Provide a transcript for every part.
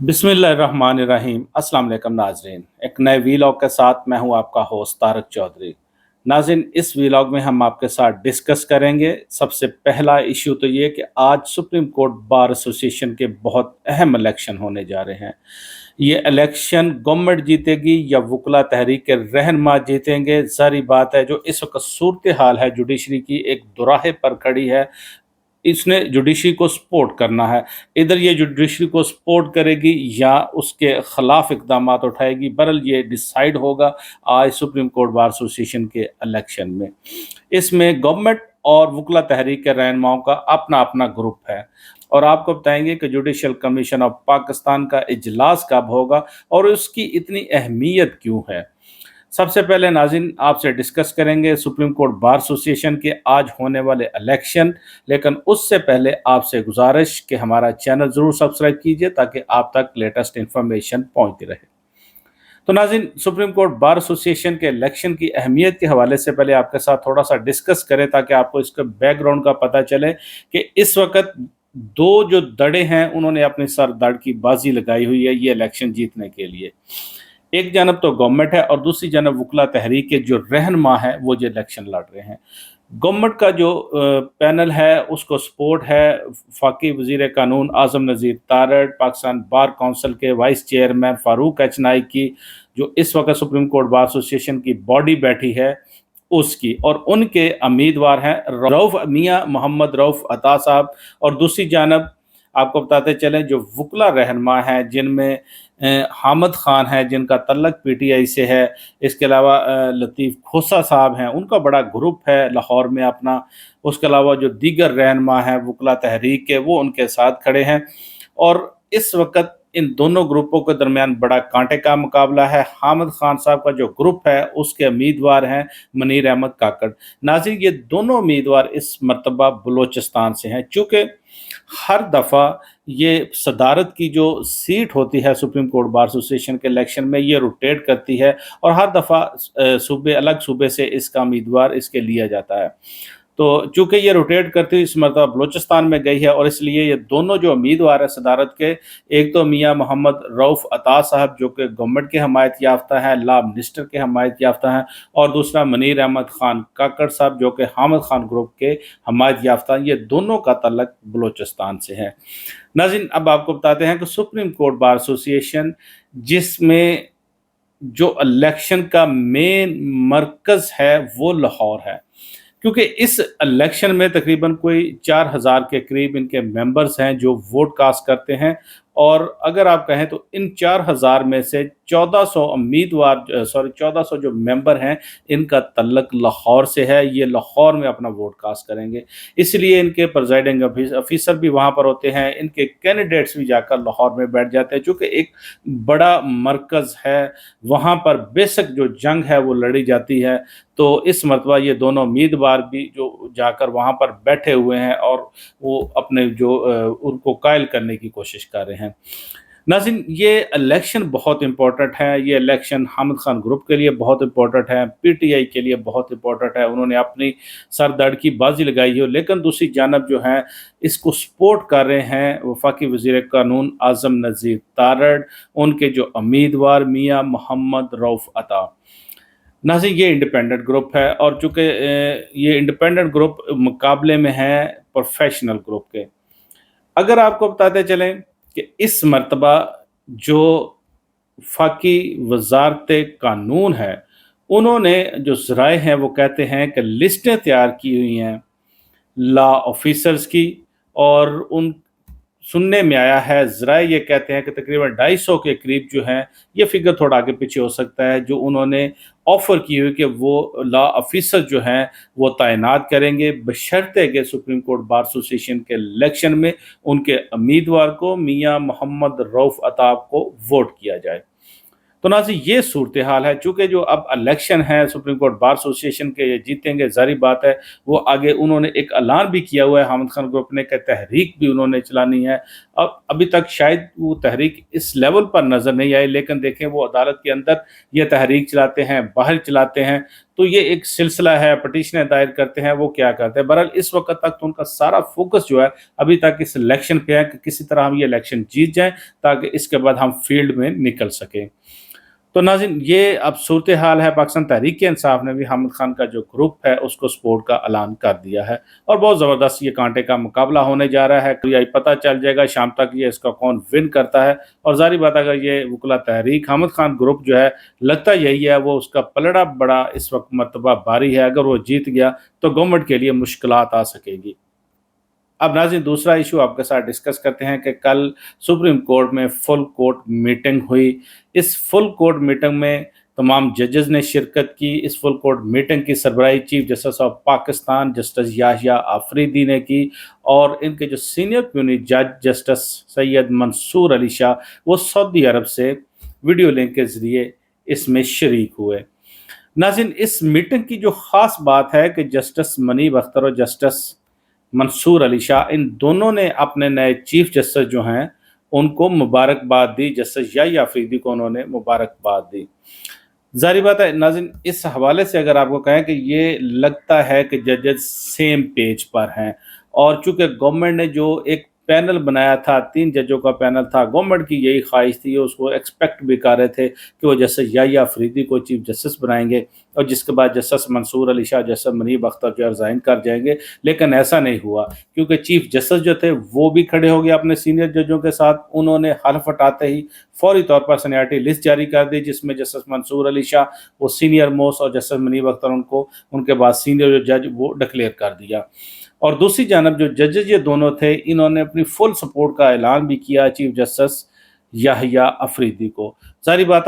बिस्मिल्लाहिर्रहमानिर्रहीम। अस्सलाम वालेकुम नाजरीन, एक नए वीलॉग के साथ मैं हूं आपका होस्ट तारक चौधरी। नाजरीन, इस वीलॉग में हम आपके साथ डिस्कस करेंगे। सबसे पहला इशू तो ये कि आज सुप्रीम कोर्ट बार एसोसिएशन के बहुत अहम इलेक्शन होने जा रहे हैं। ये इलेक्शन गवर्नमेंट जीतेगी या वकला तहरीक के रहनुमा जीतेंगे, सारी बात है। जो इस वक्त सूरत हाल है जुडिशरी की, एक दुराहे पर खड़ी है। इसने जुडिशरी को सपोर्ट करना है। इधर ये जुडिशरी को सपोर्ट करेगी या उसके खिलाफ इकदाम उठाएगी, बहरहाल ये डिसाइड होगा आज सुप्रीम कोर्ट बार एसोसिएशन के इलेक्शन में। इसमें गवर्नमेंट और वकला तहरीक के रहनुमाओं का अपना अपना ग्रुप है, और आपको बताएंगे कि जुडिशल कमीशन ऑफ पाकिस्तान का इजलास कब होगा और उसकी इतनी अहमियत क्यों है। सबसे पहले नाज़रीन आपसे डिस्कस करेंगे सुप्रीम कोर्ट बार एसोसिएशन के आज होने वाले इलेक्शन, लेकिन उससे पहले आपसे गुजारिश कि हमारा चैनल ज़रूर सब्सक्राइब कीजिए ताकि आप तक लेटेस्ट इन्फॉर्मेशन पहुंचती रहे। तो नाज़रीन, सुप्रीम कोर्ट बार एसोसिएशन के इलेक्शन की अहमियत के हवाले से पहले आपके साथ थोड़ा सा डिस्कस करें ताकि आपको इसके बैकग्राउंड का पता चले कि इस वक्त दो जो दड़े हैं उन्होंने अपनी सर दड़ की बाजी लगाई हुई है ये इलेक्शन जीतने के लिए। एक जानब तो गवर्नमेंट है और दूसरी जानब वकला तहरीक के जो रहनुमा है वो जो इलेक्शन लड़ रहे हैं। गवर्नमेंट का जो पैनल है उसको सपोर्ट है फाकी वजीर कानून आज़म नज़ीर तारड़, पाकिस्तान बार कौंसिल के वाइस चेयरमैन फ़ारूक अचनाई की, जो इस वक्त सुप्रीम कोर्ट बार एसोसिएशन की बॉडी बैठी है उसकी, और उनके उम्मीदवार हैं रऊफ़ मियाँ मोहम्मद रऊफ़ अता साहब। और दूसरी जानब आपको बताते चलें जो वकला रहनुमा हैं जिनमें हामिद खान है जिनका तल्लक पीटीआई से है, इसके अलावा लतीफ़ खोसा साहब हैं, उनका बड़ा ग्रुप है लाहौर में अपना। उसके अलावा जो दीगर रहनुमा हैं वकला तहरीक के वो उनके साथ खड़े हैं, और इस वक्त इन दोनों ग्रुपों के दरमियान बड़ा कांटे का मुकाबला है। हामिद खान साहब का जो ग्रुप है उसके उम्मीदवार हैं मुनीर अहमद काकड़। नाज़रीन, ये दोनों उम्मीदवार इस मरतबा बलूचिस्तान से हैं। चूँकि हर दफ़ा ये सदारत की जो सीट होती है सुप्रीम कोर्ट बार एसोसिएशन के इलेक्शन में ये रोटेट करती है, और हर दफ़ा सूबे अलग सूबे से इसका उम्मीदवार इसके लिया जाता है। तो चूंकि ये रोटेट करती हुई इस मरतबा बलूचिस्तान में गई है, और इसलिए ये दोनों जो उम्मीदवार है सदारत के, एक तो मियाँ मोहम्मद रऊफ़ अता साहब जो कि गवर्नमेंट के हमायत याफ्ता हैं, लॉ मिनिस्टर के हमायत याफ्ता हैं, और दूसरा मुनीर अहमद खान काकड़ साहब जो कि हामिद खान ग्रुप के हमायत याफ्ता हैं। ये दोनों का तल्लक बलूचिस्तान से है। नाज़रीन, अब आपको बताते हैं कि सुप्रीम कोर्ट बार एसोसिएशन जिसमें जो इलेक्शन का मेन मरकज़ है वो लाहौर है, क्योंकि इस इलेक्शन में तकरीबन कोई 4000 के करीब इनके मेंबर्स हैं जो वोट कास्ट करते हैं, और अगर आप कहें तो इन 4000 में से 1400 उम्मीदवार 1400 जो मेंबर हैं इनका तल्लक लाहौर से है। ये लाहौर में अपना वोट कास्ट करेंगे, इसलिए इनके प्रेजाइडिंग ऑफिसर भी वहाँ पर होते हैं, इनके कैंडिडेट्स भी जाकर लाहौर में बैठ जाते हैं। चूँकि एक बड़ा मरकज़ है, वहाँ पर बेशक जो जंग है वो लड़ी जाती है, तो इस मरतबा ये दोनों उम्मीदवार भी जो जाकर वहाँ पर बैठे हुए हैं और वो अपने जो उनको कायल करने की कोशिश कर रहे हैं। नाज़रीन, ये इलेक्शन बहुत इंपॉर्टेंट है। ये इलेक्शन हामिद खान ग्रुप के लिए बहुत इंपॉर्टेंट है, पीटीआई के लिए बहुत इंपॉर्टेंट है। उन्होंने अपनी सर दड़ की बाजी लगाई है, लेकिन दूसरी जानब जो है इसको सपोर्ट कर रहे हैं वफाकी वज़ीर कानून आज़म नज़ीर तारड़, उनके जो उम्मीदवार मियाँ मोहम्मद रऊफ़ अता। नाज़रीन, ये इंडिपेंडेंट ग्रुप है, और चूँकि ये इंडिपेंडेंट ग्रुप मुकाबले में है प्रोफेशनल ग्रुप के। अगर आपको बताते चलें कि इस मरतबा जो वफाकी वज़ारत कानून है उन्होंने जो ज़राए हैं वो कहते हैं कि लिस्टें तैयार की हुई हैं लॉ ऑफिसर्स की, और उन सुनने में आया है ज़राए ये कहते हैं कि तकरीबन 250 के करीब जो हैं, ये फिगर थोड़ा आगे पीछे हो सकता है, जो उन्होंने ऑफ़र की हुई कि वो लॉ ऑफिसर जो हैं वो तैनात करेंगे बशर्ते कि सुप्रीम कोर्ट बार एसोसिएशन के इलेक्शन में उनके उम्मीदवार को मियाँ मोहम्मद रऊफ़ अता को वोट किया जाए। तो नाज़रीन, ये सूरत हाल है। चूँकि जो अब इलेक्शन है सुप्रीम कोर्ट बार एसोसिएशन के ये जीतेंगे, ज़ाहिर बात है। वो आगे उन्होंने एक ऐलान भी किया हुआ है हामिद खान ग्रुप ने कि तहरीक भी उन्होंने चलानी है, अब अभी तक शायद वो तहरीक इस लेवल पर नज़र नहीं आई, लेकिन देखें वो अदालत के अंदर ये तहरीक चलाते हैं, बाहर चलाते हैं, तो ये एक सिलसिला है, पटिशनें दायर करते हैं, वो क्या करते हैं। बहरहाल इस वक्त तक तो उनका सारा फोकस जो है अभी तक इस इलेक्शन पे है कि किसी तरह हम ये इलेक्शन जीत जाएं ताकि इसके बाद हम फील्ड में निकल सकें। तो नाज़रीन, ये अब सूरत हाल है। पाकिस्तान तहरीक इंसाफ ने भी हामिद खान का जो ग्रुप है उसको सपोर्ट का ऐलान कर दिया है और बहुत ज़बरदस्त ये कांटे का मुकाबला होने जा रहा है। यही पता चल जाएगा शाम तक ये इसका कौन विन करता है। और जारी बात अगर ये वकला तहरीक हामिद खान ग्रुप जो है, लगता यही है वो उसका पलड़ा बड़ा इस वक्त मरतबा भारी है। अगर वो जीत गया तो गवर्नमेंट के लिए मुश्किलात आ सकेगी। अब नाज़रीन, दूसरा इशू आपके साथ डिस्कस करते हैं कि कल सुप्रीम कोर्ट में फुल कोर्ट मीटिंग हुई। इस फुल कोर्ट मीटिंग में तमाम जजेस ने शिरकत की। इस फुल कोर्ट मीटिंग की सरबराही chief justice of Pakistan justice Yahya Afridi ने की और इनके जो सीनियर प्यूनित जज जस्टिस सैयद मंसूर अली शाह, वो सऊदी अरब से वीडियो लिंक के ज़रिए इसमें शरीक हुए। नाज़रीन, इस मीटिंग की जो ख़ास बात है कि जस्टिस मनीब अख्तर और जस्टिस मंसूर अली शाह, इन दोनों ने अपने नए चीफ जस्टिस जो हैं उनको मुबारकबाद दी। जस्टिस याहिया आफरीदी को उन्होंने मुबारकबाद दी। ज़ाहिर बात है नाज़रीन, इस हवाले से अगर आपको कहें कि ये लगता है कि जजेस सेम पेज पर हैं और चूँकि गवर्नमेंट ने जो एक पैनल बनाया था, 3 जजों का पैनल था, गवर्नमेंट की यही ख्वाहिश थी, उसको एक्सपेक्ट भी कर रहे थे कि वो जस्टिस याहिया आफरीदी को चीफ जस्टिस बनाएंगे और जिसके बाद जस्टिस मंसूर अली शाह, जस्टिस मनीब अख्तर जो रिज़ाइन कर जाएंगे। लेकिन ऐसा नहीं हुआ क्योंकि चीफ जस्टिस जो थे वो भी खड़े हो गए अपने सीनियर जजों के साथ। उन्होंने हल्फ हटाते ही फौरी तौर पर सीनियरिटी लिस्ट जारी कर दी, जिसमें जस्टिस मंसूर अली शाह वो सीनियर मोस्ट और जस्टिस मनीब अख्तर उनको उनके बाद सीनियर जो जज वो डिक्लेयर कर दिया। और दूसरी जानब जो जजेस ये दोनों थे, इन्होंने अपनी फुल सपोर्ट का ऐलान भी किया चीफ जस्टिस याहिया अफरीदी को। सारी बात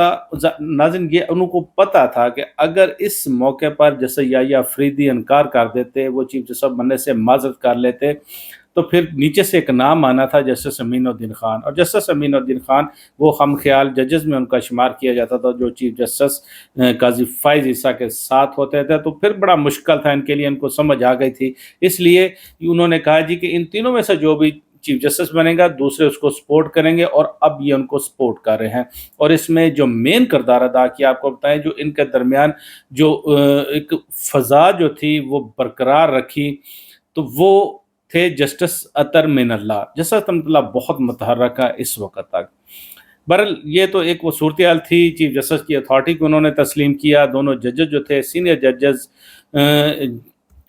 नाज़रीन, ये उनको पता था कि अगर इस मौके पर जैसे याहिया अफरीदी इनकार कर देते, वो चीफ जस्टिस बनने से माजरत कर लेते, तो फिर नीचे से एक नाम आना था जस्टिस अमीनुद्दीन खान। और जस्टिस अमीनुद्दीन खान वो हम ख्याल जजेस में उनका शुमार किया जाता था जो चीफ जस्टिस काजी फाइज ईसा के साथ होते थे। तो फिर बड़ा मुश्किल था इनके लिए, इनको समझ आ गई थी। इसलिए उन्होंने कहा जी कि इन तीनों में से जो भी चीफ जस्टिस बनेगा दूसरे उसको सपोर्ट करेंगे और अब ये उनको सपोर्ट कर रहे हैं। और इसमें जो मेन किरदार अदा किया, आपको बताएं, जो इनके दरमियान जो एक फ़ज़ा जो थी वो बरकरार रखी, तो वो थे जस्टिस अतर मिनल्ला। जस्टिस अतर मिनल्ला बहुत मुतहर्रिक है इस वक्त तक। बहरहाल ये तो एक वो सूरत थी, चीफ जस्टिस की अथॉरिटी को उन्होंने तस्लीम किया। दोनों जजेस जो थे सीनियर जजेस,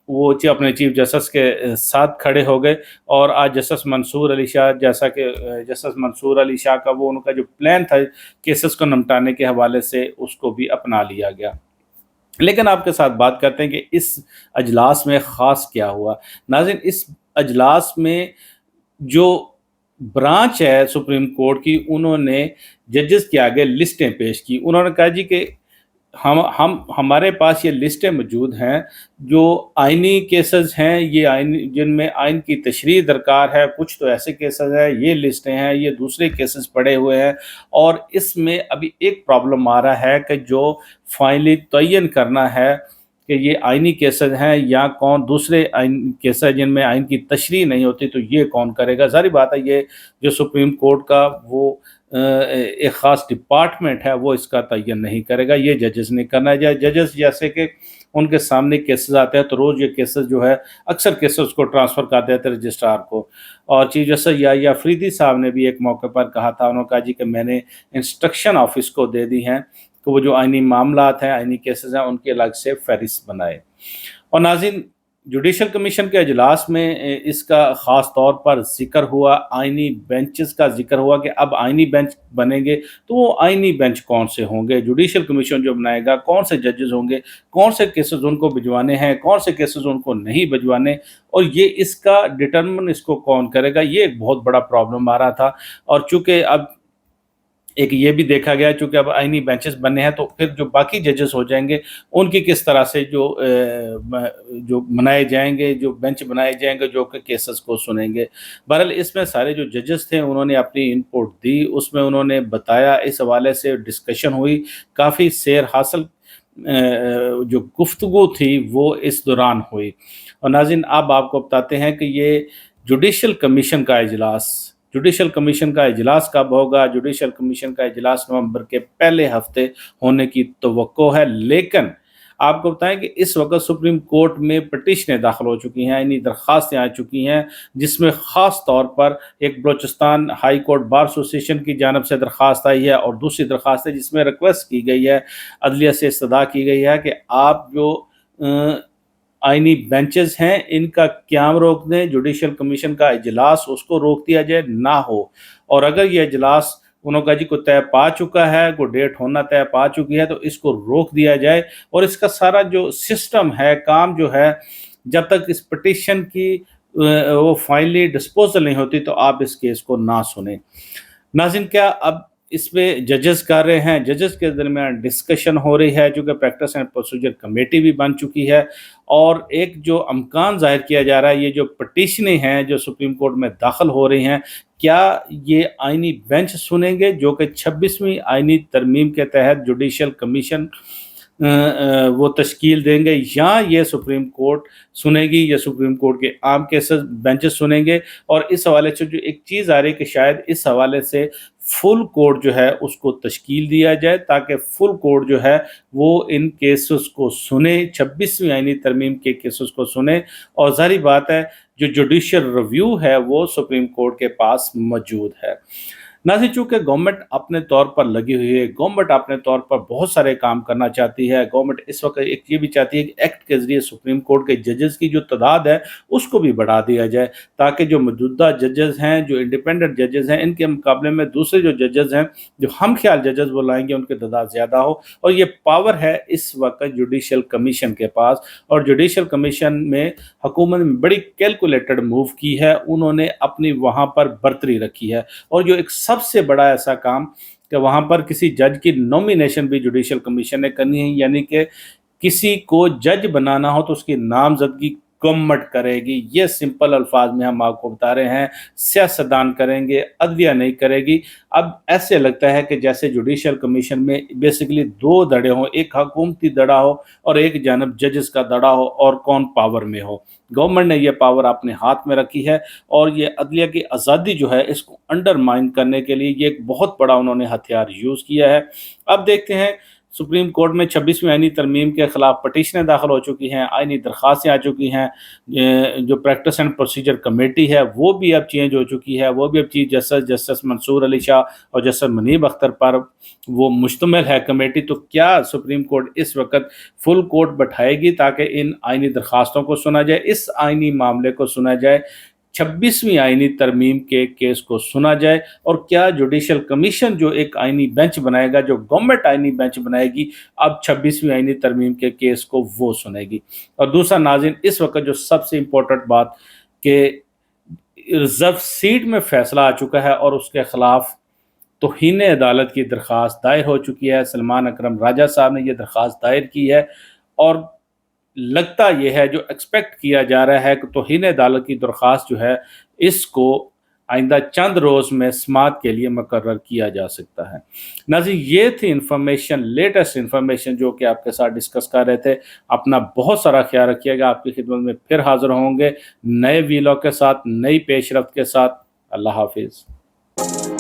वो अपने चीफ जस्टिस के साथ खड़े हो गए। और आज जस्टिस मंसूर अली शाह, जैसा कि जस्टिस मंसूर अली शाह का वो उनका जो प्लान था केसेस को निपटाने के हवाले से, उसको भी अपना लिया गया। लेकिन आपके साथ बात करते हैं कि इस अजलास में ख़ास क्या हुआ। नाज़रीन, इस अजलास में जो ब्रांच है सुप्रीम कोर्ट की, उन्होंने जजेस के आगे लिस्टें पेश की। उन्होंने कहा जी कि हम हमारे पास ये लिस्टें मौजूद हैं जो आइनी केसेस हैं, ये आइन जिनमें आइन की तशरीह दरकार है। कुछ तो ऐसे केसेस हैं, ये लिस्टें हैं, ये दूसरे केसेस पड़े हुए हैं। और इसमें अभी एक प्रॉब्लम आ रहा है कि जो फाइनली तयन करना है कि ये आइनी केसेस हैं या कौन दूसरे आइन केसेस जिनमें आइन की तशरीह नहीं होती, तो ये कौन करेगा। सारी बात है, ये जो सुप्रीम कोर्ट का वो एक ख़ास डिपार्टमेंट है वो इसका तयन नहीं करेगा, ये जजेस ने करना है। जजेस जैसे कि उनके सामने केसेस आते हैं तो रोज़ ये केसेस जो है अक्सर केसेस को ट्रांसफ़र कर देते हैं रजिस्ट्रार को। और चीफ जस्टिस याहिया अफरीदी साहब ने भी एक मौके पर कहा था, उन्होंने कहा जी कि मैंने इंस्ट्रक्शन ऑफिस को दे दी हैं कि वो जो आइनी मामलात हैं, आइनी केसेस हैं, उनकी अलग से फहरिस्त बनाए। और नाज़रीन, जुडिशल कमीशन के अजलास में इसका ख़ास तौर पर ज़िक्र हुआ, आइनी बेंचेस का ज़िक्र हुआ कि अब आइनी बेंच बनेंगे तो वो आइनी बेंच कौन से होंगे, जुडिशल कमीशन जो बनाएगा कौन से जजेस होंगे, कौन से केसेस उनको भिजवाने हैं, कौन से केसेस उनको नहीं भिजवाने, और ये इसका डिटर्मिन इसको कौन करेगा। ये एक बहुत बड़ा प्रॉब्लम आ रहा था। और चूँकि अब एक ये भी देखा गया, चूँकि अब आइनी बेंचेस बने हैं तो फिर जो बाकी जजेस हो जाएंगे उनकी किस तरह से जो बनाए जाएंगे, जो बेंच बनाए जाएंगे जो कि केसेस को सुनेंगे। बहरहाल इसमें सारे जो जजेस थे उन्होंने अपनी इनपुट दी, उसमें उन्होंने बताया, इस हवाले से डिस्कशन हुई, काफ़ी सैर हासिल जो गुफ्तगू थी वो इस दौरान हुई। और नाज़रीन, अब आपको बताते हैं कि ये जुडिशल कमीशन का इजलास जुडिशल कमीशन का इजलास कब होगा? जुडिशल कमीशन का इजलास नवंबर के पहले हफ्ते होने की तवक्को है, लेकिन आपको बताएं कि इस वक्त सुप्रीम कोर्ट में पटिशनें दाखिल हो चुकी हैं, यानी दरख्वास्तें आ चुकी हैं, जिसमें ख़ास तौर पर एक Balochistan high court bar association की जानब से दरख्वास्त आई है और दूसरी दरख्वास्त है जिसमें रिक्वेस्ट की गई है, अदलिया से इस्तदा की गई है कि आप जो आइनी बेंचेस हैं इनका क़याम रोक दें, जुडिशल कमीशन का इजलास उसको रोक दिया जाए, ना हो। और अगर ये इजलास उन्होंने कहा जी को तय पा चुका है, को डेट होना तय पा चुकी है, तो इसको रोक दिया जाए और इसका सारा जो सिस्टम है, काम जो है, जब तक इस पिटीशन की वो फाइनली डिस्पोजल नहीं होती तो आप इस केस को ना सुने। नाज़रीन, क्या अब इसमें जजेस कर रहे हैं, जजेस के दरमियान डिस्कशन हो रही है, जो कि प्रैक्टिस एंड प्रोसीजर कमेटी भी बन चुकी है और एक जो अमकान जाहिर किया जा रहा है, ये जो पटिशनें हैं जो सुप्रीम कोर्ट में दाखिल हो रही हैं, क्या ये आइनी बेंच सुनेंगे जो कि 26वीं आइनी तरमीम के तहत जुडिशल कमीशन वो तश्कील देंगे, या ये सुप्रीम कोर्ट सुनेगी, या सुप्रीम कोर्ट के आम केसेस बेंचेस सुनेंगे। और इस हवाले से जो एक चीज़ आ रही है कि शायद इस हवाले से फुल कोर्ट जो है उसको तश्कील दिया जाए, ताकि फुल कोर्ट जो है वो इन केसेस को सुने, 26वीं आइनी तरमीम के केसेस को सुने। और ज़ाहिर बात है जो जुडिशियल रिव्यू है वो सुप्रीम कोर्ट के पास मौजूद है। नाज़रीन, चूँकि गवर्नमेंट अपने तौर पर लगी हुई है, गवर्नमेंट अपने तौर पर बहुत सारे काम करना चाहती है। गवर्नमेंट इस वक्त एक ये भी चाहती है कि एक्ट के ज़रिए सुप्रीम कोर्ट के जजेस की जो तादाद है उसको भी बढ़ा दिया जाए, ताकि जो मौजूदा जजेस हैं, जो इंडिपेंडेंट जजेस हैं, इनके मुकाबले में दूसरे जो जजेस हैं, जो हम ख्याल जजेस बुलाएंगे, उनकी तादाद ज़्यादा हो। और ये पावर है इस वक्त जुडिशल कमीशन के पास, और जुडिशल कमीशन में हुकूमत ने बड़ी कैलकुलेटेड मूव की है, उन्होंने अपनी वहाँ पर बर्तरी रखी है। और जो एक सबसे बड़ा ऐसा काम कि वहाँ पर किसी जज की नॉमिनेशन भी जुडिशल कमीशन ने करनी है, यानी कि किसी को जज बनाना हो तो उसकी नामजदगी गवर्नमेंट करेगी। ये सिंपल अल्फाज में हम आपको बता रहे हैं, सियासतदान करेंगे, अदलिया नहीं करेगी। अब ऐसे लगता है कि जैसे जुडिशल कमीशन में बेसिकली दो दड़े हों, एक हुकूमती दड़ा हो और एक जानब जजेस का दड़ा हो, और कौन पावर में हो। गवर्नमेंट ने यह पावर अपने हाथ में रखी है और ये अदलिया की आज़ादी जो है इसको अंडरमाइन करने के लिए ये एक बहुत बड़ा उन्होंने हथियार यूज़ किया है। अब देखते हैं, सुप्रीम कोर्ट में 26वीं आइनी तरमीम के खिलाफ पटिशनें दाखिल हो चुकी हैं, आइनी दरख्वास्तें आ चुकी हैं, जो प्रैक्टिस एंड प्रोसीजर कमेटी है वो भी अब चेंज हो चुकी है, वो भी अब चीफ जस्टिस मंसूर अली शाह और जस्टिस मुनीब अख्तर पर वो मुश्तमिल है कमेटी। तो क्या सुप्रीम कोर्ट इस वक्त फुल कोर्ट बैठाएगी ताकि इन आइनी दरख्वास्तों को सुना जाए, इस आइनी मामले को सुना जाए, 26वीं आइनी तरमीम के केस को सुना जाए? और क्या जुडिशल कमीशन जो एक आइनी बेंच बनाएगा, जो गवर्नमेंट आइनी बेंच बनाएगी, अब 26वीं आइनी तरमीम के केस को वो सुनेगी? और दूसरा नाज़रीन, इस वक्त जो सबसे इम्पोर्टेंट बात कि रिजर्व सीट में फैसला आ चुका है और उसके खिलाफ तौहीन अदालत की दरख्वास्त दायर हो चुकी है। सलमान अकरम राजा साहब ने यह दरख्वास्त दायर की है और लगता यह है, जो एक्सपेक्ट किया जा रहा है कि तौहीन अदालत की दरख्वास्त जो है इसको आइंदा चंद रोज़ में समाअत के लिए मुकर्रर किया जा सकता है। नाज़रीन, ये थी इंफॉर्मेशन, लेटेस्ट इंफॉर्मेशन जो कि आपके साथ डिस्कस कर रहे थे। अपना बहुत सारा ख्याल रखिएगा, आपकी खिदमत में फिर हाज़िर होंगे नए वीलॉग के साथ, नई पेशरफ्त के साथ। अल्लाह हाफिज़।